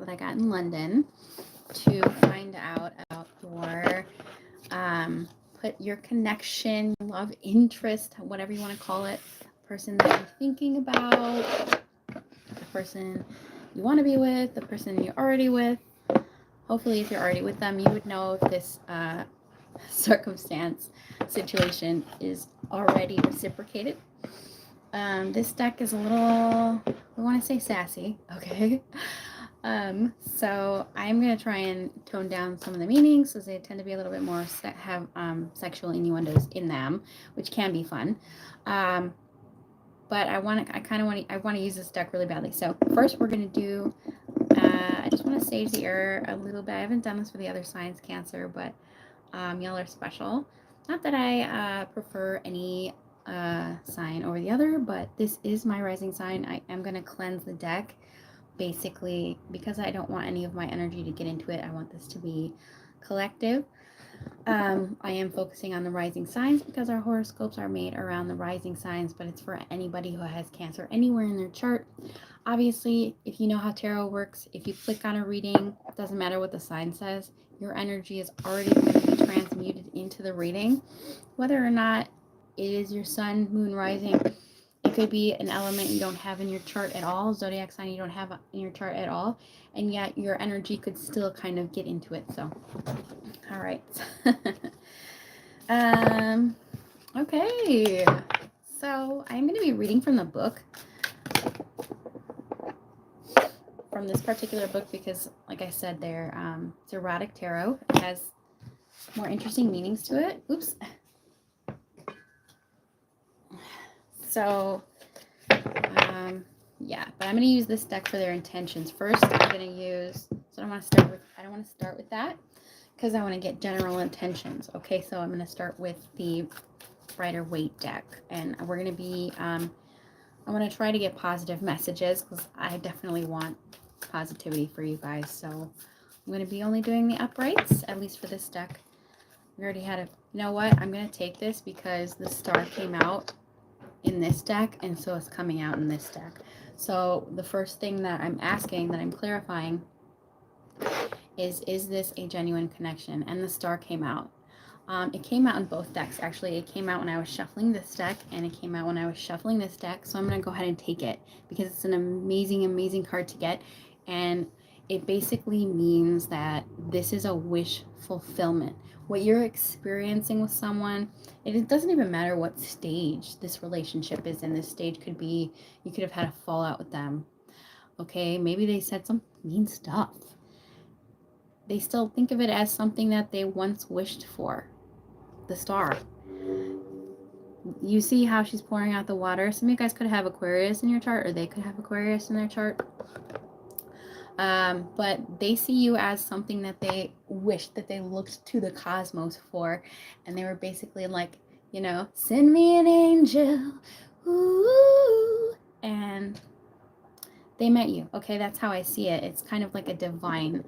that I got in London to find out about put your connection, love interest, whatever you want to call it, person that you're thinking about, the person you want to be with, the person you're already with. Hopefully, if you're already with them, you would know if this circumstance situation is already reciprocated. This deck is a little, I want to say sassy, okay? So I'm going to try and tone down some of the meanings, as they tend to be a little bit more, have sexual innuendos in them, which can be fun. But I want to use this deck really badly. So first we're going to do, I just want to sage the air a little bit. I haven't done this for the other signs, Cancer, but y'all are special. Not that I prefer any sign over the other, but this is my rising sign. I am going to cleanse the deck, basically, because I don't want any of my energy to get into it. I want this to be collective. I am focusing on the rising signs because our horoscopes are made around the rising signs, but it's for anybody who has Cancer anywhere in their chart. Obviously, if you know how tarot works, if you click on a reading, it doesn't matter what the sign says, your energy is already going to be transmuted into the reading, whether or not it is your sun, moon, rising. It could be an element you don't have in your chart at all, zodiac sign you don't have in your chart at all, and yet your energy could still kind of get into it. So, all right. Okay. So I'm going to be reading from the book, from this particular book, because, like I said, it's erotic tarot. It has more interesting meanings to it. Oops. So, yeah, but I'm going to use this deck for their intentions. First, I'm going to use, so I don't want to start with that, because I want to get general intentions. Okay, so I'm going to start with the Rider-Waite deck, and we're going to be, I want to try to get positive messages, because I definitely want positivity for you guys. So I'm going to be only doing the uprights, at least for this deck. We already had you know what, I'm going to take this because the star came out in this deck, and so it's coming out in this deck. So the first thing that I'm asking, that I'm clarifying, is this a genuine connection? And the star came out. It came out in both decks, actually. It came out when I was shuffling this deck, and it came out when I was shuffling this deck. So I'm going to go ahead and take it, because it's an amazing, amazing card to get. And it basically means that this is a wish fulfillment. What you're experiencing with someone, it doesn't even matter what stage this relationship is in. This stage could be, you could have had a fallout with them. Okay, maybe they said some mean stuff. They still think of it as something that they once wished for. The star. You see how she's pouring out the water? Some of you guys could have Aquarius in your chart, or they could have Aquarius in their chart. But they see you as something that they wished, that they looked to the cosmos for, and they were basically like, you know, send me an angel, ooh, and they met you. Okay, that's how I see it. It's kind of like a divine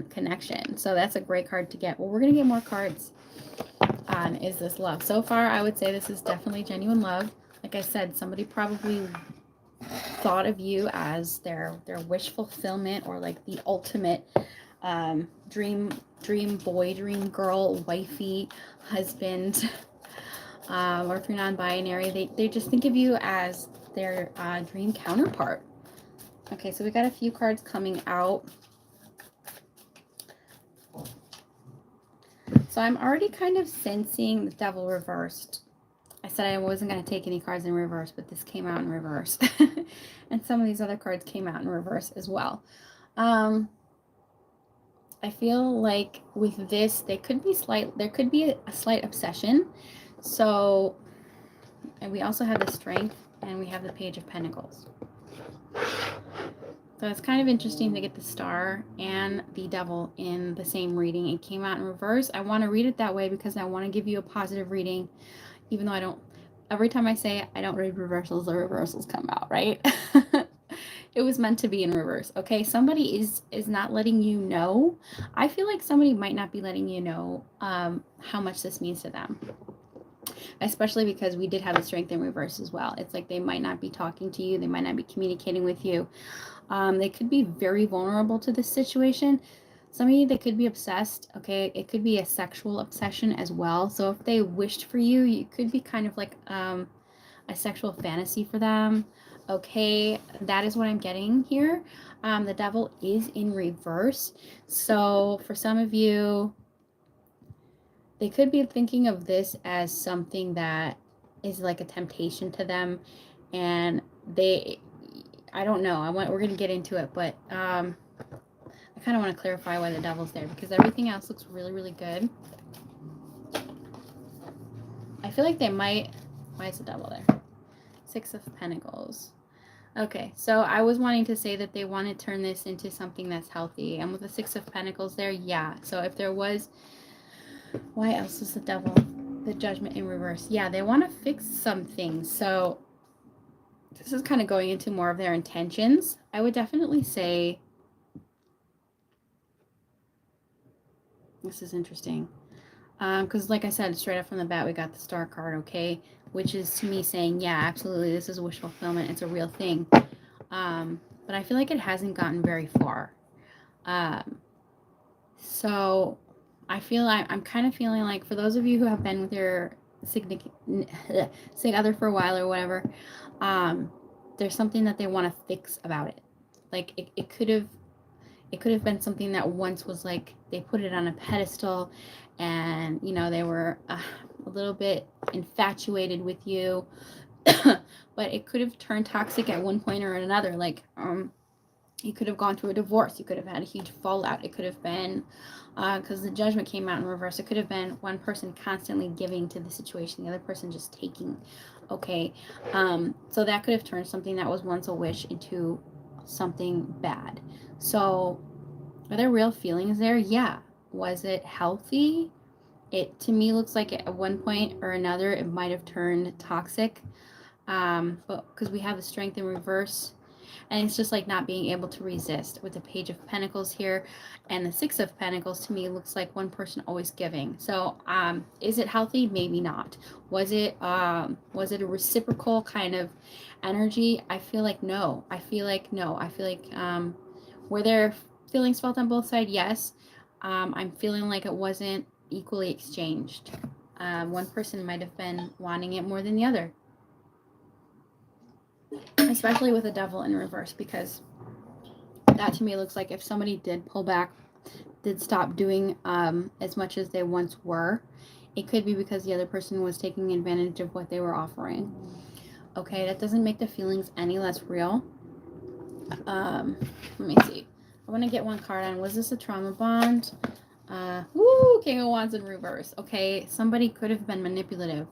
connection. So that's a great card to get. Well, we're gonna get more cards on is this love. So far, I would say this is definitely genuine love. Like I said, somebody probably thought of you as their wish fulfillment, or like the ultimate dream boy, dream girl, wifey, husband, or if you're non-binary, they just think of you as their dream counterpart. Okay, so we got a few cards coming out. So I'm already kind of sensing the Devil reversed. I said I wasn't going to take any cards in reverse, but this came out in reverse. And some of these other cards came out in reverse as well. I feel like with this, there could be a slight obsession. So, and we also have the Strength, and we have the Page of Pentacles. So it's kind of interesting to get the Star and the Devil in the same reading. It came out in reverse. I want to read it that way because I want to give you a positive reading, even though I don't, every time I say I don't read reversals, the reversals come out, right? It was meant to be in reverse. Okay, somebody is not letting you know. I feel like somebody might not be letting you know how much this means to them, especially because we did have the Strength in reverse as well. It's like they might not be talking to you, they might not be communicating with you. They could be very vulnerable to this situation. Some of you, they could be obsessed, okay? It could be a sexual obsession as well. So if they wished for you, you could be kind of like a sexual fantasy for them, okay? That is what I'm getting here. The devil is in reverse. So for some of you, they could be thinking of this as something that is like a temptation to them, and I don't know. We're gonna get into it, but I kind of want to clarify why the devil's there, because everything else looks really, really good. I feel like they might. Why is the devil there? Six of Pentacles. Okay, so I was wanting to say that they want to turn this into something that's healthy, and with the Six of Pentacles there, yeah. So if there was, why else is the devil? The Judgment in reverse. Yeah, they want to fix some things. So this is kind of going into more of their intentions. I would definitely say, this is interesting. Because like I said, straight up from the bat, we got the Star card, okay? Which is to me saying, yeah, absolutely, this is wish fulfillment. It's a real thing. But I feel like it hasn't gotten very far. So I feel I'm kind of feeling like, for those of you who have been with your significant other for a while or whatever, there's something that they want to fix about it. Like it could have been something that once was like they put it on a pedestal, and you know they were a little bit infatuated with you, but it could have turned toxic at one point or another. Like you could have gone through a divorce. You could have had a huge fallout. It could have been, because the Judgment came out in reverse, it could have been one person constantly giving to the situation, the other person just taking. Okay, so that could have turned something that was once a wish into something bad. So are there real feelings there? Yeah. Was it healthy? It to me looks like at one point or another it might have turned toxic, but because we have the Strength in reverse, and it's just like not being able to resist with the Page of Pentacles here, and the Six of Pentacles to me looks like one person always giving. So is it healthy? Maybe not. Was it a reciprocal kind of energy? I feel like no. I feel like were there feelings felt on both sides? Yes. I'm feeling like it wasn't equally exchanged. One person might have been wanting it more than the other, especially with the devil in reverse, because that to me looks like if somebody did pull back, did stop doing as much as they once were, it could be because the other person was taking advantage of what they were offering. Okay, that doesn't make the feelings any less real. Let me see. I want to get one card on. Was this a trauma bond? King of Wands in reverse. Okay, somebody could have been manipulative.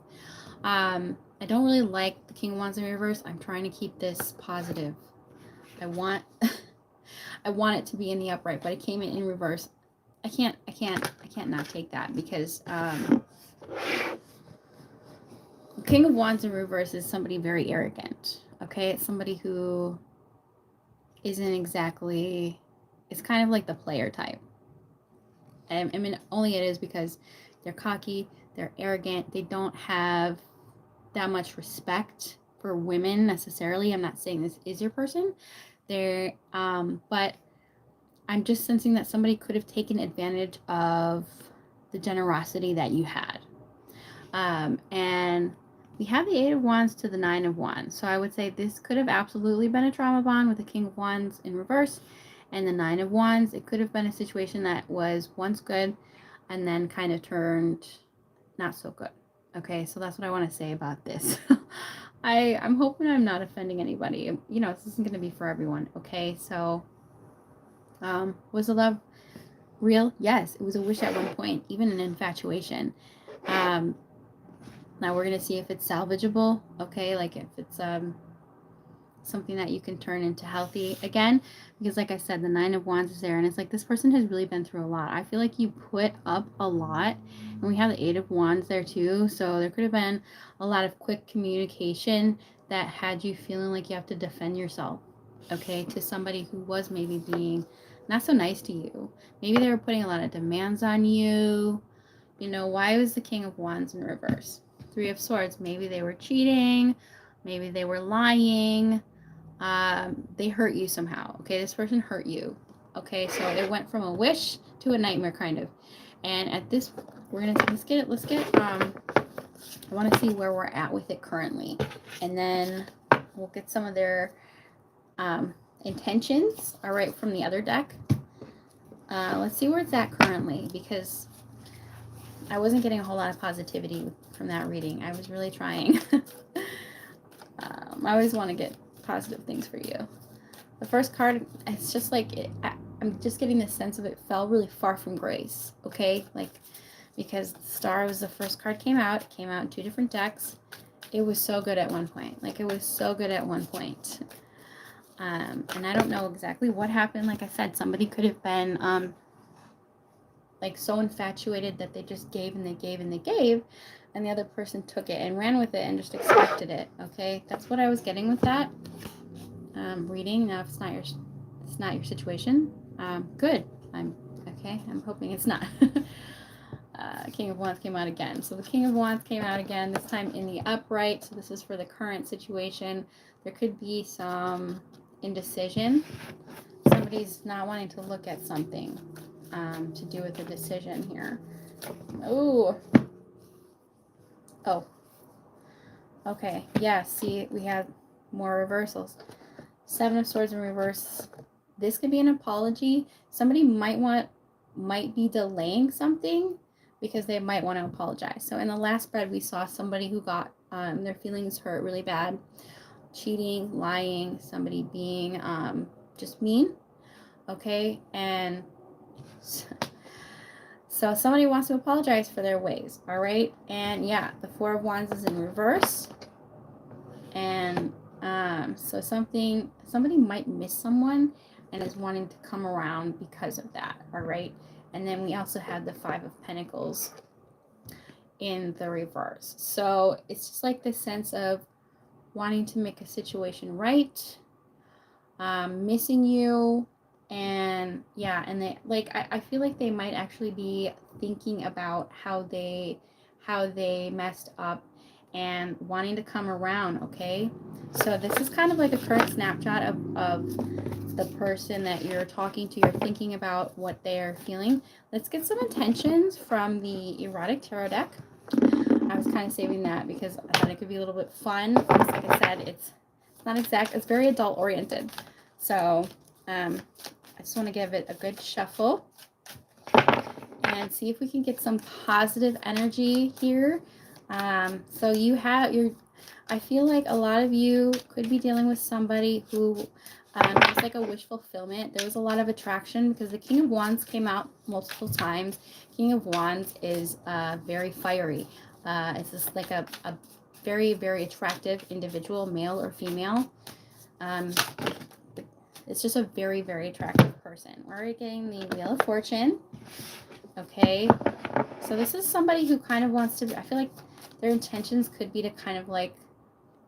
I don't really like the King of Wands in reverse. I'm trying to keep this positive. I want I want it to be in the upright, but it came in reverse. I can't not take that, because King of Wands in reverse is somebody very arrogant. Okay, it's somebody who isn't exactly, it's kind of like the player type. I mean, only it is because they're cocky, they're arrogant, they don't have that much respect for women necessarily. I'm not saying this is your person. But I'm just sensing that somebody could have taken advantage of the generosity that you had. And we have the Eight of Wands to the Nine of Wands. So I would say this could have absolutely been a trauma bond with the King of Wands in reverse and the Nine of Wands. It could have been a situation that was once good and then kind of turned not so good. Okay, so that's what I want to say about this. I'm hoping I'm not offending anybody. You know, this isn't going to be for everyone. Okay, so was the love real? Yes, it was a wish at one point, even an infatuation. Now we're going to see if it's salvageable. Okay, like if it's something that you can turn into healthy again, because like I said, the Nine of Wands is there, and it's like this person has really been through a lot. I feel like you put up a lot, and we have the Eight of Wands there too, so there could have been a lot of quick communication that had you feeling like you have to defend yourself, okay, to somebody who was maybe being not so nice to you. Maybe they were putting a lot of demands on you. You know, why was the King of Wands in reverse? Three of Swords. Maybe they were cheating, maybe they were lying. they hurt you somehow. Okay, this person hurt you. Okay, so it went from a wish to a nightmare, kind of. And at this, we're gonna let's get I want to see where we're at with it currently, and then we'll get some of their intentions. All right, from the other deck. Let's see where it's at currently, because I wasn't getting a whole lot of positivity from that reading. I was really trying. I always want to get positive things for you. The first card, it's just like I'm just getting this sense of it fell really far from grace. Okay, like, because Star was the first card came out. It came out in 2 different decks. It was so good at one point. Like, it was so good at one point. And I don't know exactly what happened. Like I said, somebody could have been like so infatuated that they just gave and they gave and they gave, and the other person took it and ran with it and just expected it. Okay, that's what I was getting with that reading. Now, if it's not your situation, good. I'm hoping it's not. King of Wands came out again. So the King of Wands came out again, this time in the upright. So this is for the current situation. There could be some indecision. Somebody's not wanting to look at something to do with the decision here. Oh. Okay. Yeah, see, we have more reversals. 7 of Swords in reverse. This could be an apology. Somebody might be delaying something because they might want to apologize. So in the last spread, we saw somebody who got their feelings hurt really bad. Cheating, lying, somebody being just mean. Okay, and so somebody wants to apologize for their ways. All right, and yeah, the 4 of Wands is in reverse. And so somebody might miss someone and is wanting to come around because of that. All right, and then we also have the 5 of Pentacles in the reverse. So it's just like this sense of wanting to make a situation right, missing you, and yeah, and they like I feel like they might actually be thinking about how they messed up and wanting to come around. Okay, so this is kind of like a current snapshot of the person that you're talking to. You're thinking about what they're feeling. Let's get some intentions from the Erotic Tarot deck. I was kind of saving that because I thought it could be a little bit fun. Like I said, it's not exact. It's very adult oriented. So I just want to give it a good shuffle and see if we can get some positive energy here. So I feel like a lot of you could be dealing with somebody who it's like a wish fulfillment. There was a lot of attraction because the King of Wands came out multiple times. King of Wands is very fiery. It's just like a very, very attractive individual, male or female. It's just a very, very attractive person. We're getting the Wheel of Fortune. Okay. So this is somebody who kind of wants to, I feel like their intentions could be to kind of like,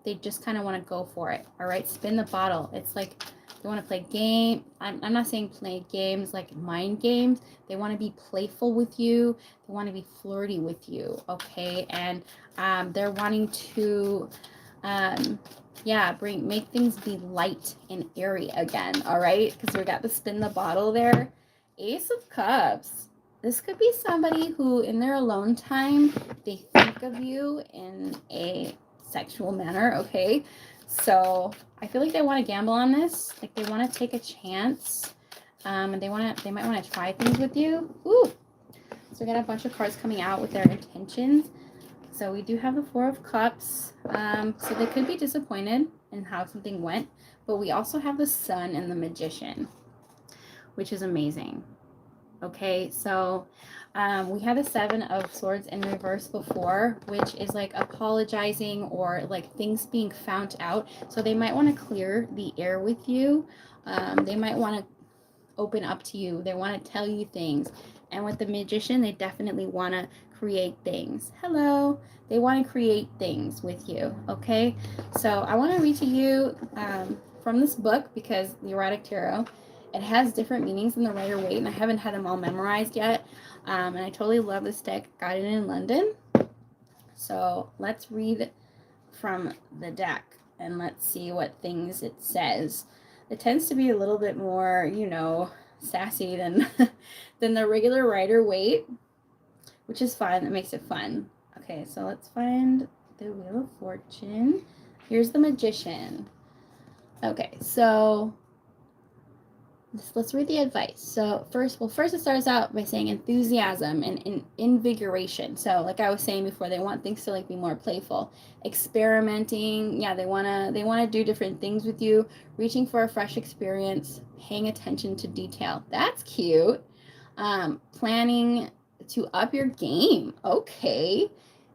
they just kind of want to go for it. All right. Spin the bottle. It's like they want to play game. I'm not saying play games like mind games. They want to be playful with you. They want to be flirty with you. Okay. And they're wanting to, make things be light and airy again. All right. Because we got the spin the bottle there. Ace of Cups. This could be somebody who in their alone time, they think of you in a sexual manner. Okay. So I feel like they want to gamble on this. Like they want to take a chance. And they might want to try things with you. Ooh. So we got a bunch of cards coming out with their intentions. So we do have the 4 of Cups. So they could be disappointed in how something went. But we also have the Sun and the Magician, which is amazing. Okay, so we had the 7 of Swords in reverse before, which is like apologizing or like things being found out. So they might want to clear the air with you. They might want to open up to you. They want to tell you things. And with the Magician, they definitely want to create things. Hello. They want to create things with you. Okay, so I want to read to you from this book because the Erotic Tarot, it has different meanings in the Rider-Waite, and I haven't had them all memorized yet. And I totally love this deck. Got it in London. So let's read from the deck. and let's see what things it says. It tends to be a little bit more, you know, sassy than than the regular Rider-Waite, which is fun. It makes it fun. Okay, so let's find the Wheel of Fortune. Here's the Magician. Okay, so let's read the advice. So first it starts out by saying enthusiasm and invigoration. So like I was saying before, they want things to like be more playful, experimenting. Yeah, they wanna do different things with you, reaching for a fresh experience, paying attention to detail. That's cute. Planning to up your game. Okay.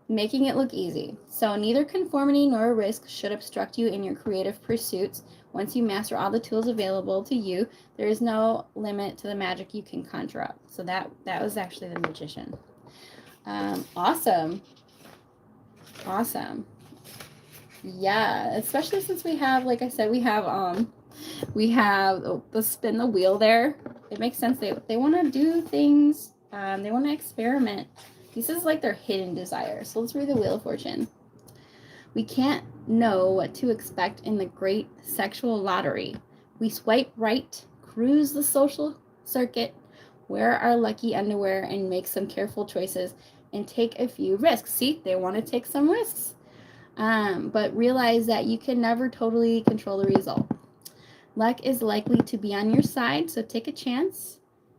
Making it look easy. So neither conformity nor risk should obstruct you in your creative pursuits. Once you master all the tools available to you, there is no limit to the magic you can conjure up. So that was actually the Magician. Awesome. Yeah, especially since we have, like I said, we have the spin the wheel there. It makes sense. They want to do things. They want to experiment. This is like their hidden desire. So let's read the Wheel of Fortune. We can't know what to expect in the great sexual lottery. We swipe right, cruise the social circuit, wear our lucky underwear, and make some careful choices and take a few risks. See, they want to take some risks. But realize that you can never totally control the result. Luck is likely to be on your side, so take a chance.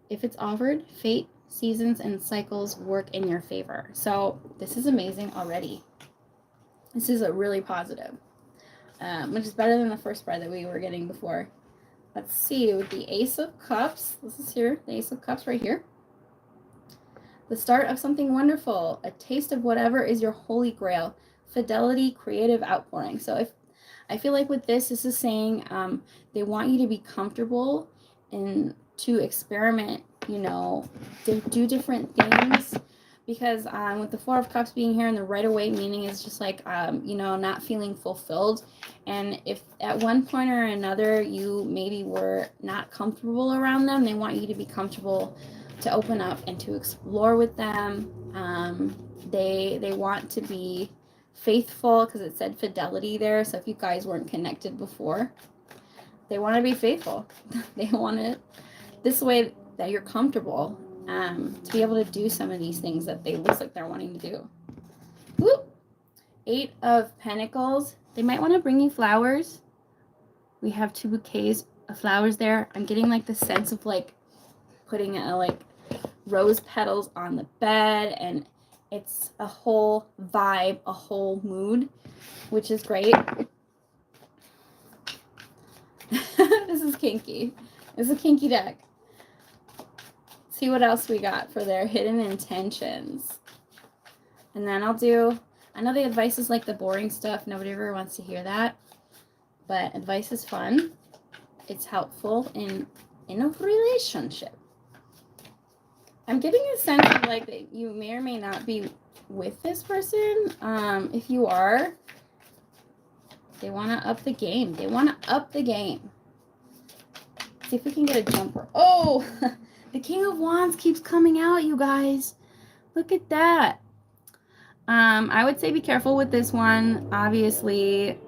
If it's offered, fate, seasons, and cycles work in your favor. So this is amazing already. This is a really positive, which is better than the first spread that we were getting before. Let's see, with the Ace of Cups, this is here, the Ace of Cups right here. The start of something wonderful, a taste of whatever is your holy grail, fidelity, creative outpouring. So if I feel like with this is saying they want you to be comfortable and to experiment, you know, to do different things, because with the Four of Cups being here and the Rider-Waite meaning is just like, you know, not feeling fulfilled. And if at one point or another you maybe were not comfortable around them, they want you to be comfortable to open up and to explore with them. They want to be faithful, because it said fidelity there. So if you guys weren't connected before, they want to be faithful. They want it this way that you're comfortable, to be able to do some of these things that they looks like they're wanting to do. Whoop. 8 of Pentacles. They might want to bring you flowers. We have 2 bouquets of flowers there. I'm getting like the sense of like putting like rose petals on the bed, and it's a whole vibe, a whole mood, which is great. This is kinky. It's a kinky deck. See what else we got for their hidden intentions. And then I know the advice is like the boring stuff. Nobody ever wants to hear that. But advice is fun. It's helpful in a relationship. I'm getting a sense of like that you may or may not be with this person. If you are, they want to up the game. They want to up the game. See if we can get a jumper. Oh, the King of Wands keeps coming out, you guys. Look at that. I would say be careful with this one. Obviously,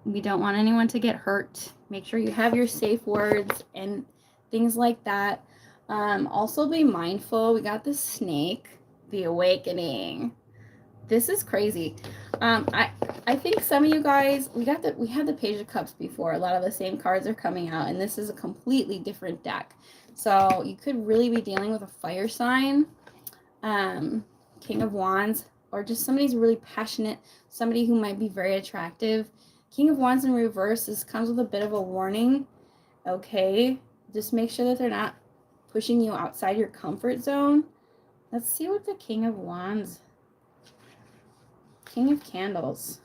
we don't want anyone to get hurt. Make sure you have your safe words and things like that. Also be mindful. We got the Snake, the Awakening. This is crazy. I think some of you guys, we had the Page of Cups before. A lot of the same cards are coming out, and this is a completely different deck. So you could really be dealing with a fire sign, King of Wands, or just somebody who's really passionate, somebody who might be very attractive. King of Wands in reverse, this comes with a bit of a warning. Okay, just make sure that they're not pushing you outside your comfort zone. Let's see what the King of Wands, King of Candles,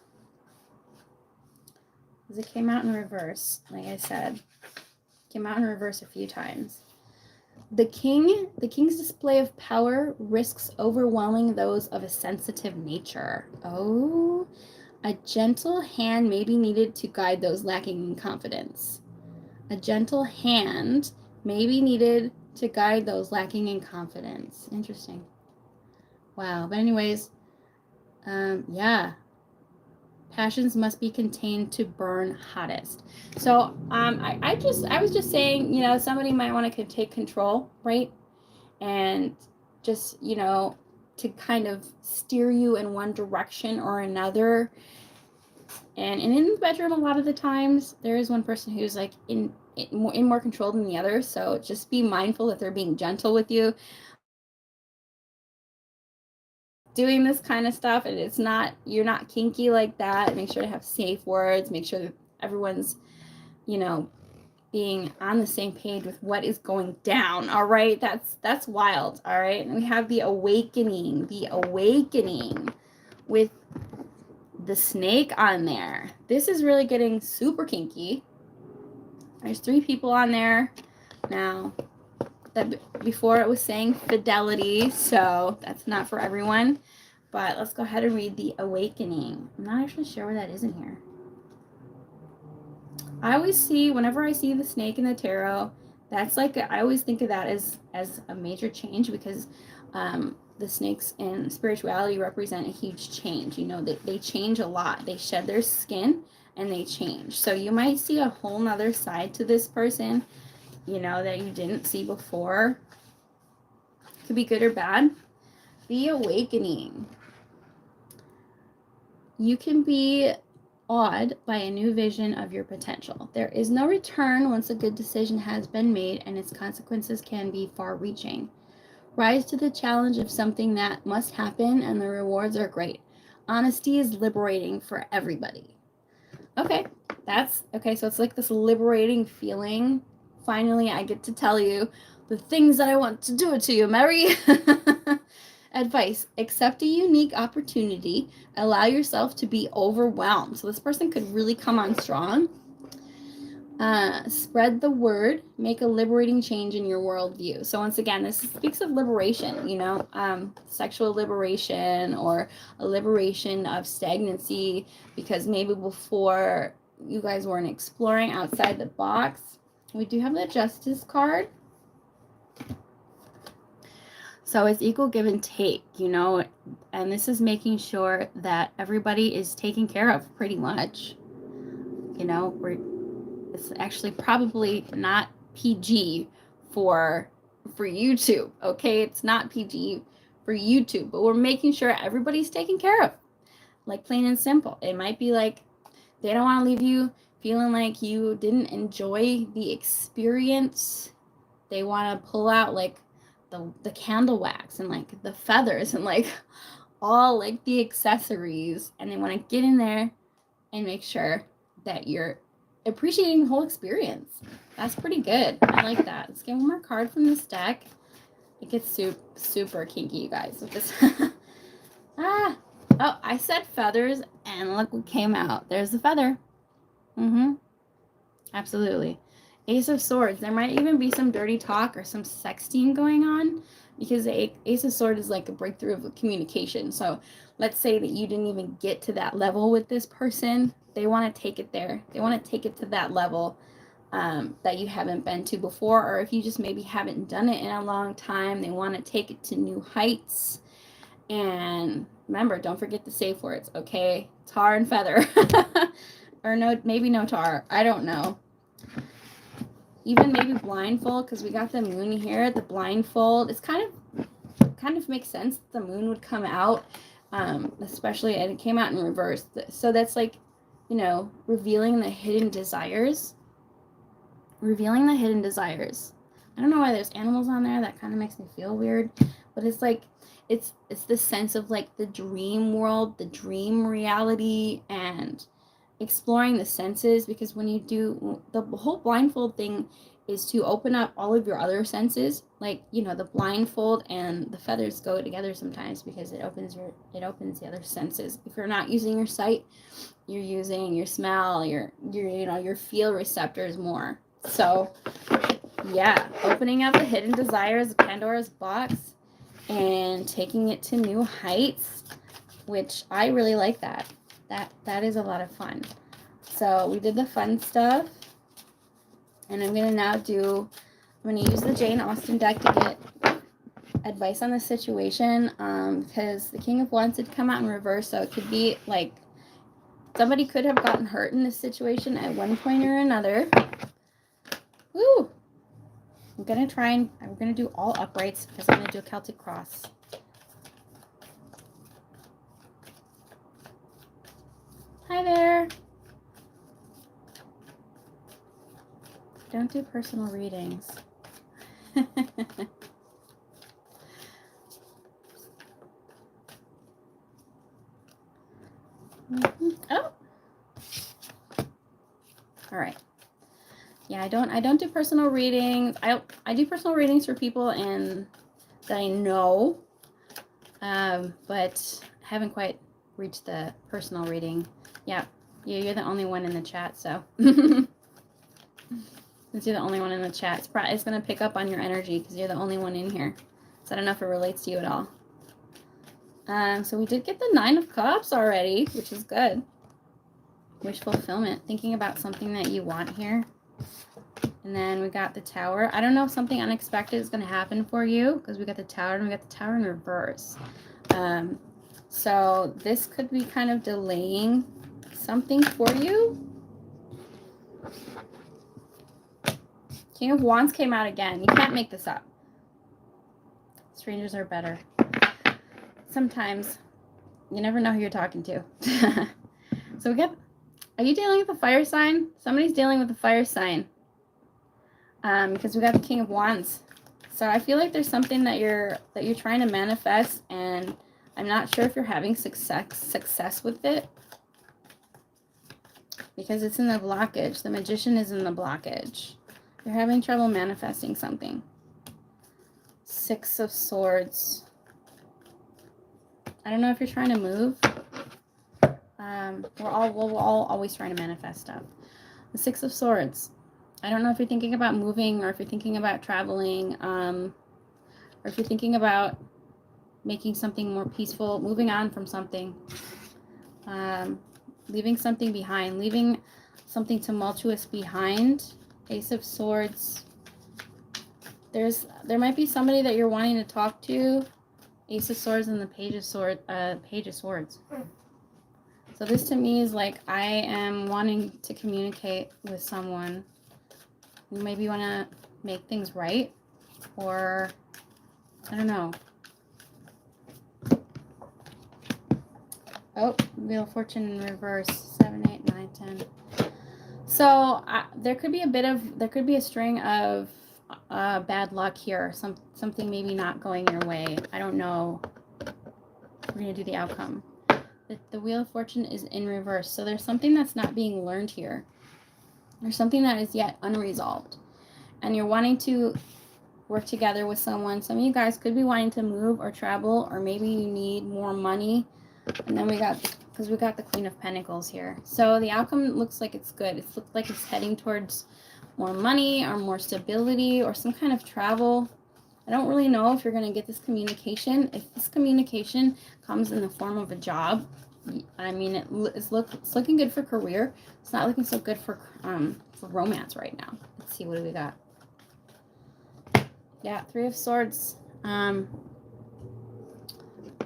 because it came out in reverse. Like I said, came out in reverse a few times. The king's display of power risks overwhelming those of a sensitive nature. Oh, a gentle hand may be needed to guide those lacking in confidence. A gentle hand may be needed to guide those lacking in confidence. Interesting. Wow. But anyways, yeah. Passions must be contained to burn hottest. So I was just saying, you know, somebody might want to take control, right? And just, you know, to kind of steer you in one direction or another. And in the bedroom, a lot of the times, there is one person who's like in more control than the other. So just be mindful that they're being gentle with you, doing this kind of stuff, and it's not, you're not kinky like that. Make sure to have safe words. Make sure that everyone's, you know, being on the same page with what is going down. All right, that's wild. All right, and we have the awakening with the snake on there. This is really getting super kinky. There's 3 people on there now. That before it was saying fidelity, so that's not for everyone. But let's go ahead and read the awakening. I'm not actually sure where that is in here. I always see, whenever I see the snake in the tarot, that's like, I always think of that as a major change, because the snakes in spirituality represent a huge change. You know, they change a lot. They shed their skin and they change. So you might see a whole nother side to this person, you know, that you didn't see before. Could be good or bad. The awakening. You can be awed by a new vision of your potential. There is no return once a good decision has been made, and its consequences can be far-reaching. Rise to the challenge of something that must happen, and the rewards are great. Honesty is liberating for everybody. Okay, so it's like this liberating feeling. Finally, I get to tell you the things that I want to do it to you, Mary. Advice: accept a unique opportunity. Allow yourself to be overwhelmed. So this person could really come on strong. Spread the word. Make a liberating change in your worldview. So once again, this speaks of liberation, you know, sexual liberation, or a liberation of stagnancy, because maybe before you guys weren't exploring outside the box. We do have the Justice card. So it's equal give and take, you know, and this is making sure that everybody is taken care of pretty much. You know, it's actually probably not PG for YouTube, okay? It's not PG for YouTube, but we're making sure everybody's taken care of, like plain and simple. It might be like they don't want to leave you feeling like you didn't enjoy the experience. They want to pull out like the candle wax and like the feathers and like all like the accessories, and they want to get in there and make sure that you're appreciating the whole experience. That's pretty good. I like that. Let's get one more card from this deck. It gets super kinky, you guys, with this. Oh, I said feathers, and look what came out. There's the feather. Absolutely. Ace of Swords. There might even be some dirty talk or some sexting going on, because the Ace of Swords is like a breakthrough of communication. So let's say that you didn't even get to that level with this person. They want to take it there. They want to take it to that level that you haven't been to before, or if you just maybe haven't done it in a long time, they want to take it to new heights. And remember, don't forget the safe words, okay? Tar and feather. Or no, maybe no tar. I don't know. Even maybe blindfold, because we got the moon here. The blindfold, it's kind of makes sense the moon would come out, especially, and it came out in reverse. So that's like, you know, revealing the hidden desires. I don't know why there's animals on there. That kind of makes me feel weird, but it's like it's the sense of like the dream world, the dream reality, and exploring the senses. Because when you do, the whole blindfold thing is to open up all of your other senses. Like, you know, the blindfold and the feathers go together sometimes, because it opens the other senses. If you're not using your sight, you're using your smell, your you know, your feel receptors more. So yeah, opening up the hidden desires of Pandora's box and taking it to new heights, which I really like that. That is a lot of fun. So we did the fun stuff, and I'm gonna use the Jane Austen deck to get advice on the situation, because the King of Wands did come out in reverse, so it could be like Somebody could have gotten hurt in this situation at one point or another. Woo! I'm going to do all uprights because I'm going to do a Celtic cross. Hi there. Don't do personal readings. Oh. All right. Yeah, I don't do personal readings. I do personal readings for people and that I know, but haven't quite reached the personal reading. Yeah, you're the only one in the chat, so since you're the only one in the chat, it's gonna pick up on your energy because you're the only one in here. So I don't know if it relates to you at all. So we did get the 9 of Cups already, which is good. Wish fulfillment, thinking about something that you want here. And then we got the Tower. I don't know if something unexpected is going to happen for you because we got the Tower and we got the Tower in reverse. So this could be kind of delaying something for you. King of Wands came out again. You can't make this up. Strangers are better. Sometimes you never know who you're talking to. So we got, are you dealing with a fire sign? Somebody's dealing with a fire sign. Because we got the King of Wands. So I feel like there's something that you're trying to manifest, and I'm not sure if you're having success with it. Because it's in the blockage. The Magician is in the blockage. You're having trouble manifesting something. 6 of Swords. I don't know if you're trying to move. We're all always trying to manifest stuff. The 6 of Swords. I don't know if you're thinking about moving or if you're thinking about traveling, or if you're thinking about making something more peaceful, moving on from something, leaving something behind, leaving something tumultuous behind. Ace of Swords. There might be somebody that you're wanting to talk to. Ace of Swords and the Page of Swords. So this to me is like I am wanting to communicate with someone. You maybe want to make things right, or I don't know. Oh, Wheel of Fortune in reverse. 7, 8, 9, 10. So there could be a string of bad luck here. Something maybe not going your way. I don't know. We're gonna do the outcome. The Wheel of Fortune is in reverse. So there's something that's not being learned here. There's something that is yet unresolved. And you're wanting to work together with someone. Some of you guys could be wanting to move or travel, or maybe you need more money. And then we got the Queen of Pentacles here. So the outcome looks like it's good. It looks like it's heading towards more money or more stability or some kind of travel. I don't really know if you're going to get this communication. If this communication comes in the form of a job, I mean, it's looking good for career. It's not looking so good for romance right now. Let's see, what do we got? Yeah, 3 of Swords. I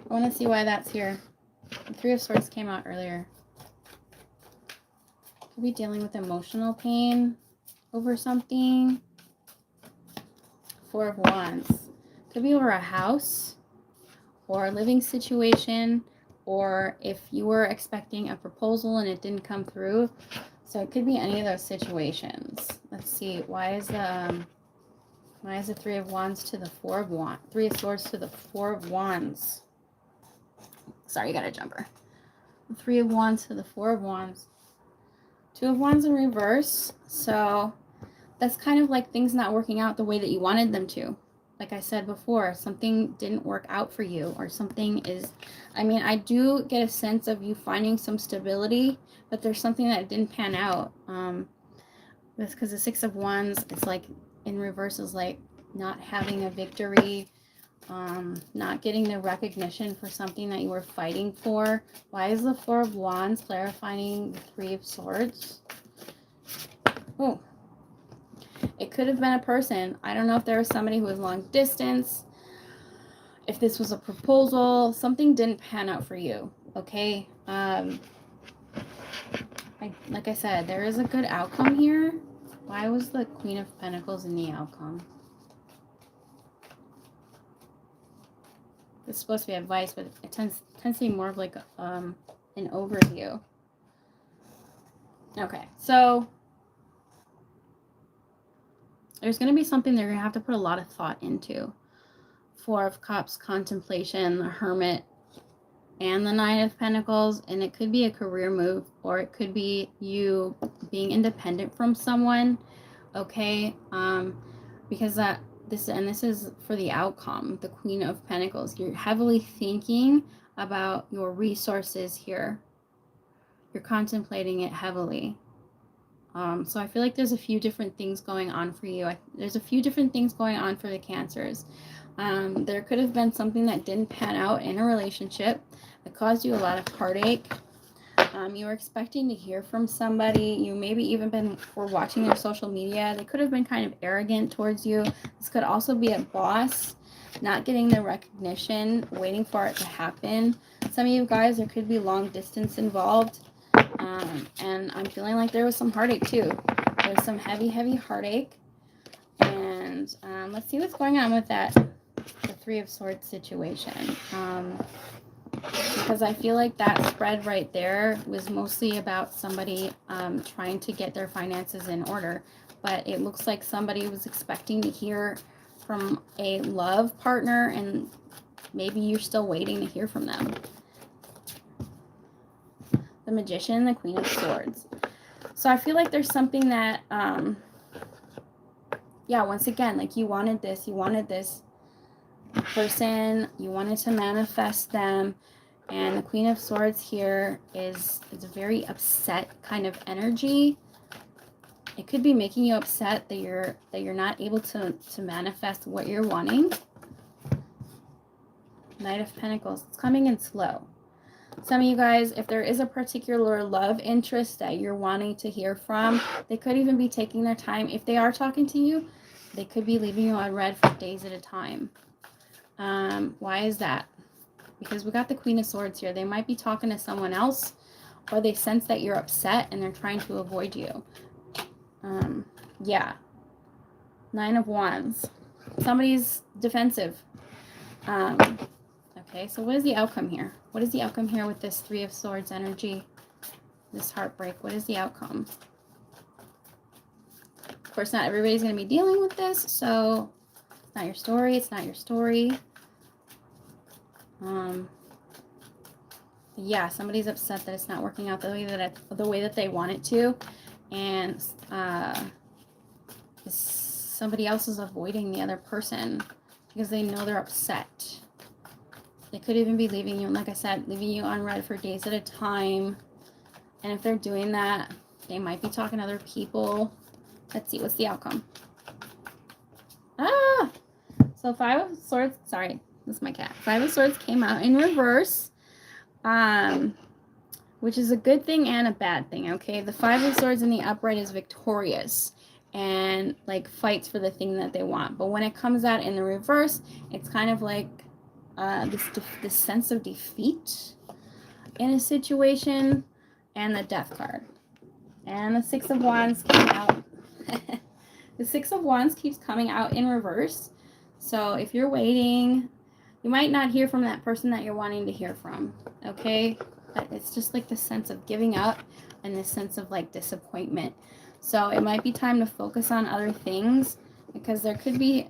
want to see why that's here. The 3 of Swords came out earlier. Could be dealing with emotional pain over something. 4 of Wands. Could be over a house or a living situation, or if you were expecting a proposal and it didn't come through. So it could be any of those situations. Let's see. Why is the 3 of Wands to the 4 of Wands? 3 of Swords to the 4 of Wands. Sorry, you got a jumper. 3 of Wands to the 4 of Wands. 2 of Wands in reverse. So that's kind of like things not working out the way that you wanted them to. Like I said before, something didn't work out for you, or something is, I mean, I do get a sense of you finding some stability, but there's something that didn't pan out. That's because the 6 of Wands, it's like in reverse is like not having a victory, not getting the recognition for something that you were fighting for. Why is the 4 of Wands clarifying the 3 of Swords? Oh, it could have been a person. I don't know if there was somebody who was long distance, if this was a proposal. Something didn't pan out for you, okay? like I said, there is a good outcome here. Why was the Queen of Pentacles in the outcome? It's supposed to be advice, but it tends to be more of like an overview. Okay, so there's going to be something they're going to have to put a lot of thought into. Four of Cups, contemplation, the Hermit, and the Nine of Pentacles. And it could be a career move, or it could be you being independent from someone. Okay, because this is for the outcome, the Queen of Pentacles. You're heavily thinking about your resources here. You're contemplating it heavily. So I feel like there's a few different things going on for you. There's a few different things going on for the Cancers. There could have been something that didn't pan out in a relationship that caused you a lot of heartache. You were expecting to hear from somebody. You maybe even were watching their social media. They could have been kind of arrogant towards you. This could also be a boss not getting the recognition, waiting for it to happen. Some of you guys, there could be long distance involved. And I'm feeling like there was some heartache too. There's some heavy heartache. And let's see what's going on with the Three of Swords situation. Because I feel like that spread right there was mostly about somebody trying to get their finances in order. But it looks like somebody was expecting to hear from a love partner, and maybe you're still waiting to hear from them. The Magician, the Queen of Swords. So I feel like there's something that, once again, like you wanted this person, you wanted to manifest them, and the Queen of Swords here is a very upset kind of energy. It could be making you upset that you're not able to manifest what you're wanting. Knight of Pentacles. It's coming in slow. Some of you guys, if there is a particular love interest that you're wanting to hear from, they could even be taking their time. If they are talking to you, they could be leaving you on red for days at a time. Why is that? Because we got the Queen of Swords here. They might be talking to someone else, or they sense that you're upset and they're trying to avoid you. Nine of Wands. Somebody's defensive. Okay, so what is the outcome here? What is the outcome here with this Three of Swords energy? This heartbreak. What is the outcome? Of course, not everybody's going to be dealing with this, so it's not your story. It's not your story. Somebody's upset that it's not working out the way that they want it to, and somebody else is avoiding the other person because they know they're upset. They could even be leaving you, like I said, leaving you on red for days at a time. And if they're doing that, they might be talking to other people. Let's see, what's the outcome? So Five of Swords, sorry, this is my cat. Five of Swords came out in reverse, which is a good thing and a bad thing, okay? The Five of Swords in the upright is victorious and like fights for the thing that they want. But when it comes out in the reverse, it's kind of like this sense of defeat in a situation, and the Death card. And the Six of Wands came out. The Six of Wands keeps coming out in reverse. So if you're waiting, you might not hear from that person that you're wanting to hear from, okay? But it's just like this sense of giving up and this sense of like disappointment. So it might be time to focus on other things, because there could be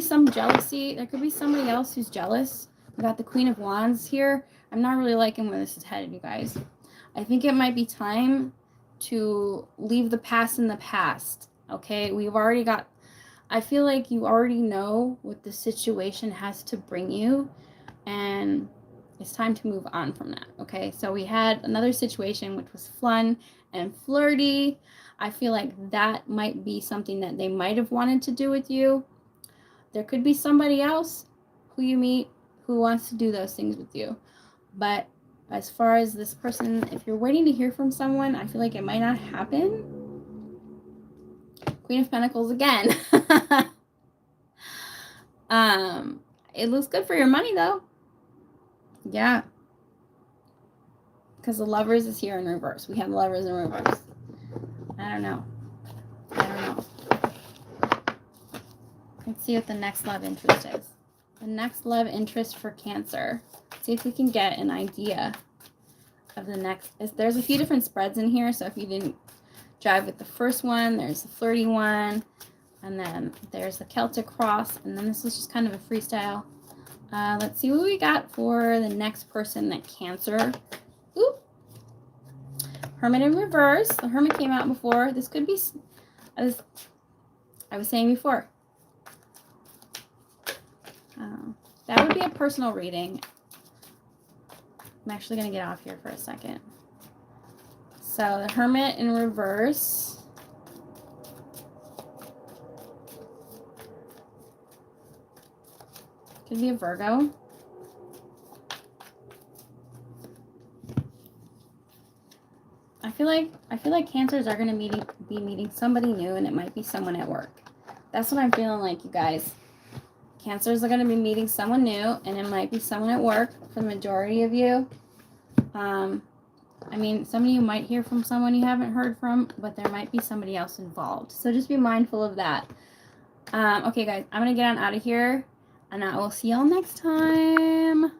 some jealousy. There could be somebody else who's jealous. We got the Queen of Wands here. I'm not really liking where this is headed, you guys. I think it might be time to leave the past in the past, okay? I feel like you already know what the situation has to bring you, and it's time to move on from that, okay? So we had another situation which was fun and flirty. I feel like that might be something that they might have wanted to do with you. There could be somebody else who you meet who wants to do those things with you. But as far as this person, if you're waiting to hear from someone, I feel like it might not happen. Queen of Pentacles again. It looks good for your money though. Yeah. because the Lovers is here in reverse. We have Lovers in reverse. I don't know. Let's see what the next love interest is. The next love interest for Cancer. See if we can get an idea of the next. There's a few different spreads in here, so if you didn't drive with the first one, there's the flirty one, and then there's the Celtic cross, and then this is just kind of a freestyle. Let's see what we got for the next person that Cancer. Oop. Hermit in reverse. The Hermit came out before. This could be, as I was saying before, that would be a personal reading. I'm actually going to get off here for a second. So the Hermit in reverse. Could be a Virgo. I feel like Cancers are going to be meeting somebody new, and it might be someone at work. That's what I'm feeling like, you guys. Cancers are going to be meeting someone new, and it might be someone at work for the majority of you. I mean, some of you might hear from someone you haven't heard from, but there might be somebody else involved. So just be mindful of that. Okay, guys, I'm going to get on out of here, and I will see y'all next time.